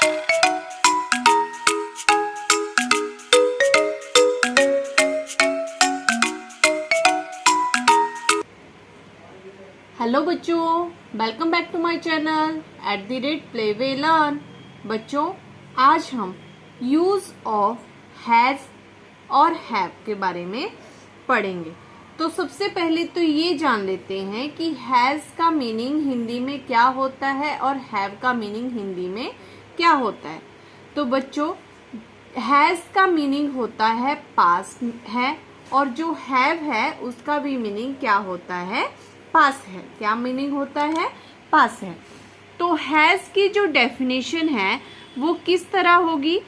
Hello बच्चों, welcome back to my channel @play way learn। बच्चों, आज हम यूज ऑफ हैज और हैव के बारे में पढ़ेंगे। तो सबसे पहले तो ये जान लेते हैं कि हैज का मीनिंग हिंदी में क्या होता है और हैव का मीनिंग हिंदी में क्या होता है। तो बच्चों, हैज का मीनिंग होता है पास्ट है, और जो हैव है उसका भी मीनिंग क्या होता है, पास है। क्या मीनिंग होता है, पास है। तो हैज की जो डेफिनेशन है वो किस तरह होगी,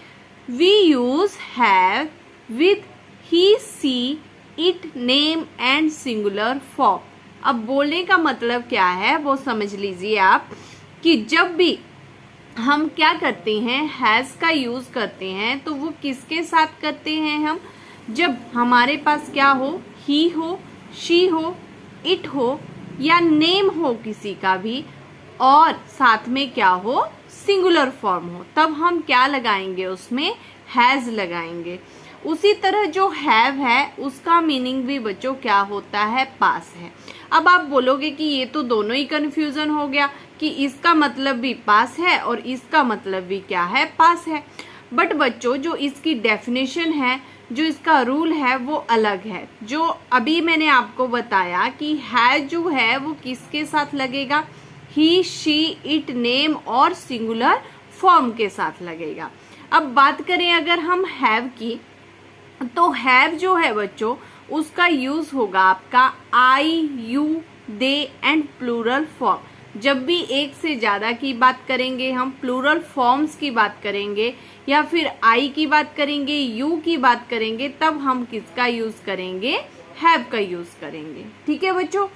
we use have with he she it name and singular form. अब बोलने का मतलब क्या है वो समझ लीजिए आप, कि जब भी हम क्या करते हैं, हैज का यूज करते हैं, तो वो किसके साथ करते हैं हम, जब हमारे पास क्या हो, ही हो, शी हो, इट हो या नेम हो किसी का भी, और साथ में क्या हो, सिंगुलर फॉर्म हो, तब हम क्या लगाएंगे, उसमें हैज लगाएंगे। उसी तरह जो हैव है उसका मीनिंग भी बच्चों क्या होता है, पास है। अब आप बोलोगे कि ये तो दोनों ही कंफ्यूजन हो गया, कि इसका मतलब भी पास है और इसका मतलब भी क्या है, पास है। बट बच्चों, जो इसकी डेफिनेशन है, जो इसका रूल है वो अलग है। जो अभी मैंने आपको बताया कि हैज जो है वो किसके साथ लगेगा, ही, शी, इट, नेम और सिंगुलर फॉर्म के साथ लगेगा। अब बात करें अगर हम हैव की, तो हैव जो है बच्चों उसका यूज होगा आपका I, you, they and plural form. जब भी एक से ज्यादा की बात करेंगे, हम प्लूरल फॉर्म्स की बात करेंगे, या फिर आई की बात करेंगे, यू की बात करेंगे, तब हम किसका यूज करेंगे, हैव का यूज करेंगे। ठीक है बच्चों,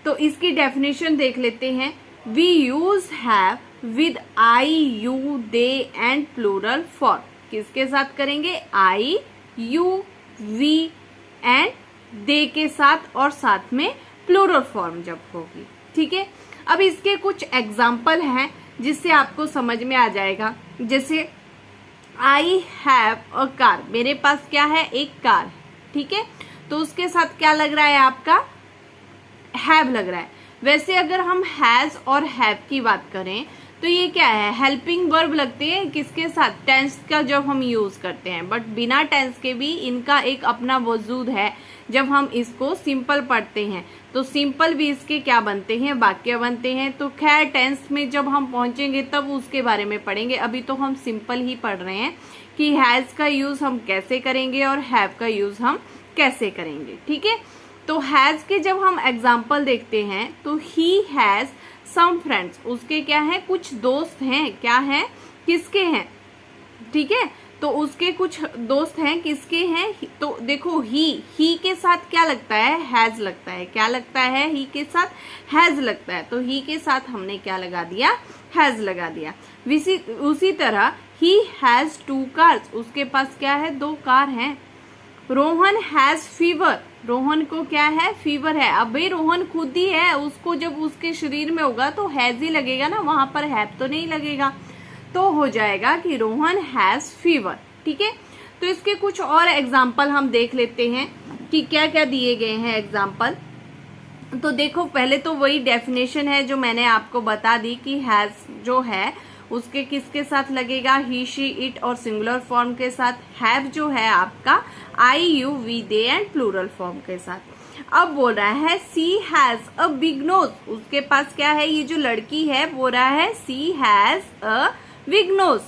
तो इसकी डेफिनेशन देख लेते हैं। We use have with I, you, they and plural form. किसके साथ करेंगे, I, you, we and they के साथ, और साथ में प्लूरल फॉर्म जब होगी। ठीक है, अब इसके कुछ एग्जाम्पल हैं जिससे आपको समझ में आ जाएगा। जैसे आई हैव अ कार, मेरे पास क्या है, एक कार है। ठीक है, तो उसके साथ क्या लग रहा है, आपका हैव लग रहा है। वैसे अगर हम हैज और हैव की बात करें तो ये क्या है, हेल्पिंग वर्ब लगते हैं किसके साथ, टेंस का जब हम यूज करते हैं। बट बिना टेंस के भी इनका एक अपना वजूद है। जब हम इसको सिंपल पढ़ते हैं तो सिंपल भी इसके क्या बनते हैं, वाक्य बनते हैं। तो खैर, टेंस में जब हम पहुंचेंगे तब उसके बारे में पढ़ेंगे। अभी तो हम सिंपल ही पढ़ रहे हैं कि हैज का यूज हम कैसे करेंगे और हैव का यूज हम कैसे करेंगे। ठीक है, तो हैज के जब हम एग्जाम्पल देखते हैं तो ही हैज सम फ्रेंड्स, उसके क्या है, कुछ दोस्त हैं। क्या है, किसके हैं, ठीक है, तो उसके कुछ दोस्त हैं, किसके हैं, तो देखो ही के साथ क्या लगता है, हैज लगता है। क्या लगता है, ही के साथ हैज लगता है, तो ही के साथ हमने क्या लगा दिया, हैज लगा दिया। उसी तरह ही हैज 2 कार्स, उसके पास क्या है, 2 कार हैं। रोहन हैज फीवर, रोहन को क्या है, फीवर है। अब भाई रोहन खुद ही है, उसको जब उसके शरीर में होगा तो हैज ही लगेगा ना, वहां पर हैव तो नहीं लगेगा। तो हो जाएगा कि रोहन हैज फीवर। ठीक है, तो इसके कुछ और एग्जाम्पल हम देख लेते हैं कि क्या क्या दिए गए हैं एग्जाम्पल। तो देखो, पहले तो वही डेफिनेशन है जो मैंने आपको बता दी कि हैज जो है उसके किसके साथ लगेगा, ही, शी, इट और सिंगुलर फॉर्म के साथ। हैव जो है आपका I, you, we, they and plural form के साथ। अब बोल रहा है she has a big nose, उसके पास क्या है, ये जो लड़की है बोल रहा है she has a big knows.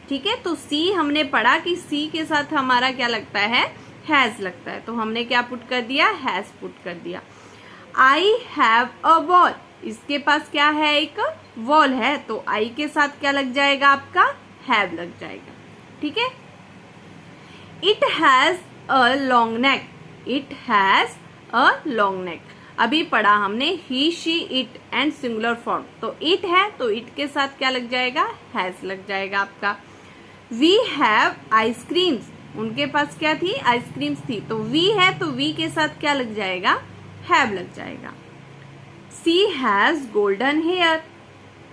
ठीक है, तो सी हमने पढ़ा कि सी के साथ हमारा क्या लगता है, हैज लगता है, तो हमने क्या पुट कर दिया, हैज पुट कर दिया। आई हैव अ बॉल, इसके पास क्या है, एक वॉल है, तो आई के साथ क्या लग जाएगा, आपका हैव लग जाएगा। ठीक है, it has a long neck, it has a long neck, अभी पढ़ा हमने he, she, it and singular form, तो इट है तो इट के साथ क्या लग जाएगा, हैज लग जाएगा आपका। वी हैव आइसक्रीम्स, उनके पास क्या थी, आइसक्रीम्स थी, तो वी है तो वी के साथ क्या लग जाएगा, हैव लग जाएगा। सी हैज गोल्डन हेयर,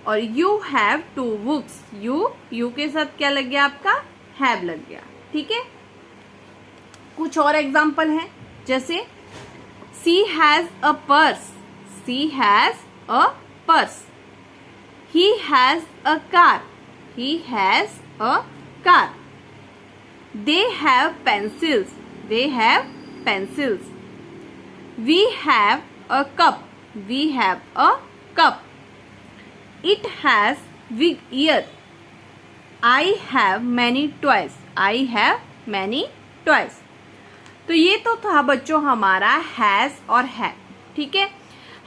और यू हैव 2 बुक्स। यू के साथ क्या लग गया आपका? हैव लग गया। ठीक है, कुछ और एग्जाम्पल हैं, जैसे she has a purse. She has a purse. He has a car. He has a car. They have pencils. They have pencils. We have a cup. We have a cup. It has big ear. I have many toys. I have many toys. तो ये तो था बच्चों हमारा has और have. ठीक है,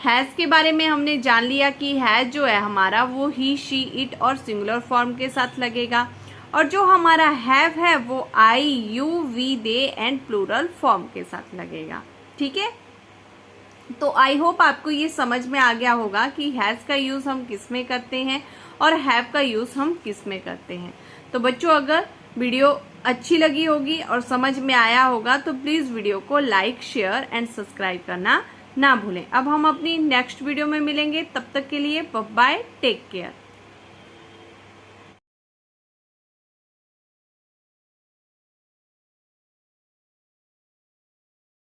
has के बारे में हमने जान लिया कि हैज जो है हमारा वो ही, शी, इट और सिंगुलर फॉर्म के साथ लगेगा, और जो हमारा हैव है वो I, you, we, they and plural form के साथ लगेगा। ठीक है, तो आई होप आपको ये समझ में आ गया होगा कि हैज का यूज हम किस में करते हैं और हैव का यूज हम किस में करते हैं। तो बच्चों अगर वीडियो अच्छी लगी होगी और समझ में आया होगा तो प्लीज वीडियो को लाइक, शेयर एंड सब्सक्राइब करना ना भूलें। अब हम अपनी नेक्स्ट वीडियो में मिलेंगे, तब तक के लिए बाय, टेक केयर।